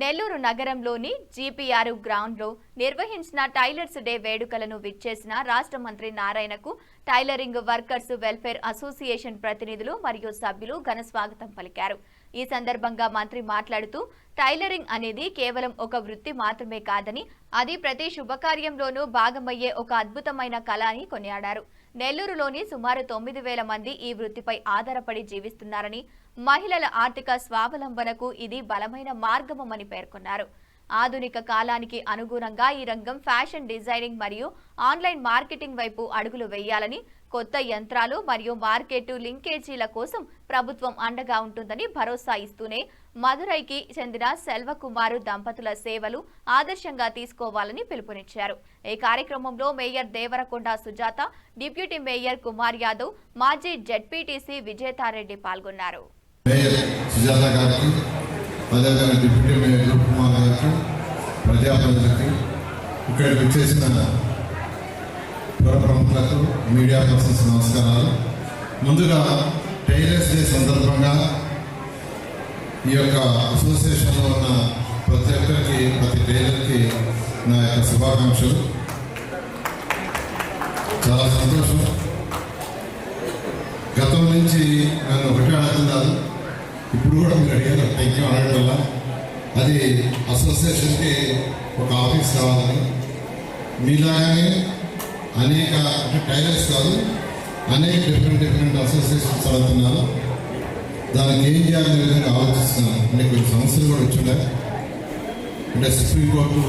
నెల్లూరు నగరంలోని జీపీఆర్ గ్రౌండ్లో నిర్వహించిన టైలర్స్ డే వేడుకలను విచ్చేసిన రాష్ట్ర మంత్రి నారాయణకు టైలరింగ్ వర్కర్స్ వెల్ఫేర్ అసోసియేషన్ ప్రతినిధులు మరియు సభ్యులు ఘన స్వాగతం పలికారు. ఈ సందర్భంగా మంత్రి మాట్లాడుతూ టైలరింగ్ అనేది కేవలం ఒక వృత్తి మాత్రమే కాదని అది ప్రతి శుభకార్యంలోనూ భాగమయ్యే ఒక అద్భుతమైన కళ అని కొనియాడారు. నెల్లూరులోని సుమారు 9,000 మంది ఈ వృత్తిపై ఆధారపడి జీవిస్తున్నారని, మహిళల ఆర్థిక స్వావలంబనకు ఇది బలమైన మార్గమని పేర్కొన్నారు. ఆధునిక కాలానికి అనుగుణంగా ఈ రంగం ఫ్యాషన్ డిజైనింగ్ మరియు ఆన్లైన్ మార్కెటింగ్ వైపు అడుగులు వేయాలని, కొత్త యంత్రాలు మరియు మార్కెట్ లింకేజీల కోసం ప్రభుత్వం అండగా ఉంటుందని భరోసా ఇస్తూనే మదురైకి చెందిన సెల్వకుమారు దంపతుల సేవలు ఆదర్శంగా తీసుకోవాలని పిలుపునిచ్చారు. ఈ కార్యక్రమంలో mayor Devarakonda Sujatha, deputy mayor Kumar Yadav, మాజీ జెడ్పీటీసీ విజేతారెడ్డి పాల్గొన్నారు. ఇక్కడికి వచ్చేసిన ప్రముఖులకు, మీడియా పర్సన్స్ నమస్కారాలు. ముందుగా టైలర్స్ డే సందర్భంగా ఈ యొక్క అసోసియేషన్లో ఉన్న ప్రతి ఒక్కరికి, ప్రతి టైలర్కి నా యొక్క శుభాకాంక్షలు. చాలా సంతోషం. గతం నుంచి నన్ను ఒకటే అడుగుతున్నారు, ఇప్పుడు కూడా మీరు అడిగారు ఐక్యం అడగడం వల్ల. అది అసోసియేషన్కి ఒక ఆఫీస్ కావాలని, మీలాగానే అనేక, అంటే టైలర్స్ కాదు, అనేక డిఫరెంట్ అసోసియేషన్స్ అవుతున్నారు. దానికి ఏం చేయాలనే విధంగా ఆలోచిస్తున్నాను. అంటే కొన్ని సమస్యలు కూడా వచ్చిండే. అంటే సుప్రీంకోర్టు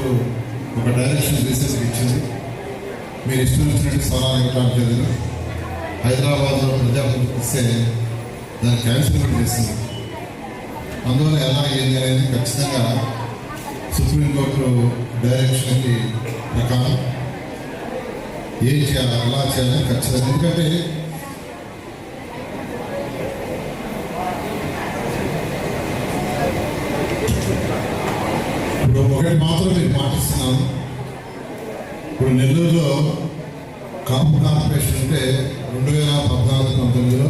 ఒక డైరెక్షన్ రీసెంట్గా ఇచ్చింది, మీరు ఇష్టం వచ్చినట్టు సలహాలు ఇవ్వడానికి లేదు. హైదరాబాద్లో ప్రజాప్రతినిధి ఇస్తే దాన్ని క్యాన్సిల్ కూడా చేస్తుంది. అందువల్ల ఎలా ఏంది అనేది ఖచ్చితంగా సుప్రీంకోర్టు డైరెక్షన్కి ప్రకారం ఏం చేయాలి, అలా చేయాలని ఖచ్చితంగా. ఎందుకంటే ఇప్పుడు ఒకటి మాత్రం మీకు మాటిస్తున్నాను. ఇప్పుడు నెల్లూరులో కాపు కార్పొరేషన్ ఉంటే 2014-19లో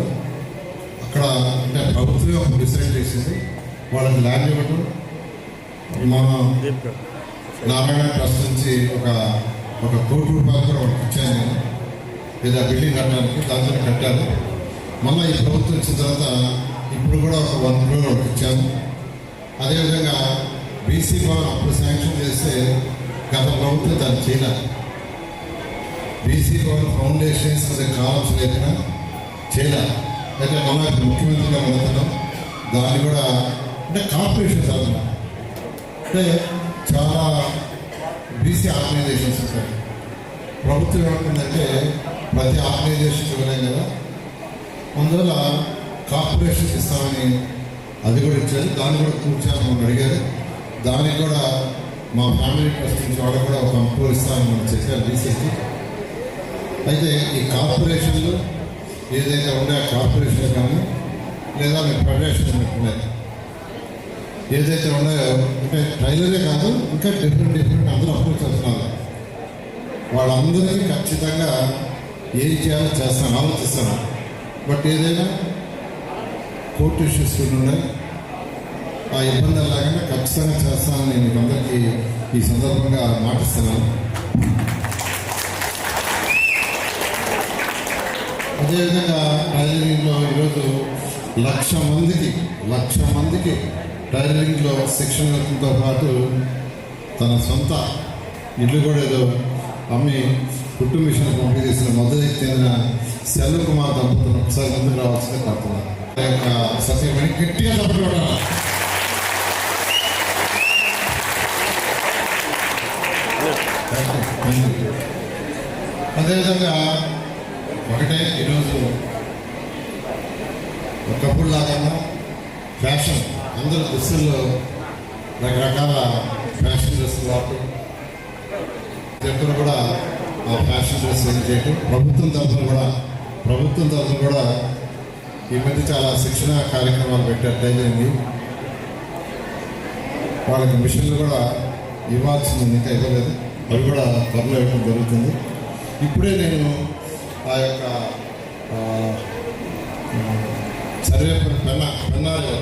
అక్కడ అంటే ప్రభుత్వం డిసైడ్ చేసింది వాళ్ళకి ల్యాండ్ ఇవ్వటం. మన నారాయణ ట్రస్ట్ నుంచి ఒక ₹1 కోటి కూడా వాళ్ళకి ఇచ్చాను నేను, లేదా బిల్డింగ్ కట్టడానికి. దాంతో కట్టాను. మళ్ళీ ఈ ప్రభుత్వం వచ్చిన తర్వాత ఇప్పుడు కూడా ఒక 1 crore వాళ్ళకి ఇచ్చాను. అదేవిధంగా బీసీ భవన్ అప్పుడు శాంక్షన్ చేస్తే గత ప్రభుత్వం దాన్ని చేయాలి. బీసీ భవన్ ఫౌండేషన్స్ కావాల్సి లేకుండా చేయాలి. అయితే మళ్ళీ ముఖ్యమంత్రిగా వెళ్తున్నాం. దాన్ని కూడా అంటే కార్పొరేషన్ చదువు అంటే చాలా బీసీ ఆర్గనైజేషన్స్ ఉంటాయి. ప్రభుత్వం ఏమంటుందంటే ప్రతి ఆర్గనైజేషన్ ఇవ్వలేం కదా, అందువల్ల కార్పొరేషన్ ఇస్తామని అది కూడా ఇచ్చారు. దాన్ని కూడా కూర్చొని మనం అడిగారు. దానికి కూడా మా ఫ్యామిలీ ట్రస్ట్ నుంచి వాళ్ళకి కూడా ఒక అప్రూవల్ ఇస్తామని మనం చెప్పారు బీసీకి. అయితే ఈ కార్పొరేషన్లు ఏదైతే ఉండే కార్పొరేషన్ కానీ, లేదా మేము ఫెడరేషన్ పెట్టుకున్నాయి ఏదైతే ఉన్నాయో, అంటే టైలరే కాదు, ఇంకా డిఫరెంట్ అందరూ అప్రోచ్ చేస్తున్నారు. వాళ్ళందరికీ ఖచ్చితంగా ఏం చేయాలో చేస్తాను, ఆలోచిస్తాను. బట్ ఏదైనా కోర్టు ఇష్యూస్ ఉన్నాయి, ఆ ఇబ్బందులు లేకుండా ఖచ్చితంగా చేస్తానని నేను మీకు అందరికీ ఈ సందర్భంగా మాటిస్తున్నాను. అదేవిధంగా టైలరింగ్లో ఈరోజు 1,00,000 మందికి టైలరింగ్లో శిక్షణ ఇవ్వడంతో పాటు తన సొంత ఇల్లు కూడా ఏదో అమ్మి కుట్టు మిషన్ పంపిణీ చేసిన మదురైకి చెందిన సెల్వకుమార్ దంపతులను ఒకసారి ముందుకు రావాల్సిందే కోరుతున్నాను. సత్యమణి గట్టిగా తప్పకుండా. అదేవిధంగా ఒకటే, ఈరోజు ఒకప్పుడు లాగా ఫ్యాషన్, అందరూ దుస్తుల్లో రకరకాల ఫ్యాషన్ డ్రెస్సులు వాడటం, ఎక్కడ కూడా ఆ ఫ్యాషన్ డ్రెస్ చేయటం. ప్రభుత్వం తరఫున కూడా ఈ మధ్య చాలా శిక్షణ కార్యక్రమాలు పెట్టారు టైలరింగ్. వాళ్ళకి మిషన్లు కూడా ఇవ్వాల్సింది, ఇంకా ఇవ్వలేదు. అవి కూడా త్వరలో ఇవ్వడం జరుగుతుంది. ఇప్పుడే నేను ఆ యొక్క సర్వేపల్లి పెన్నాలు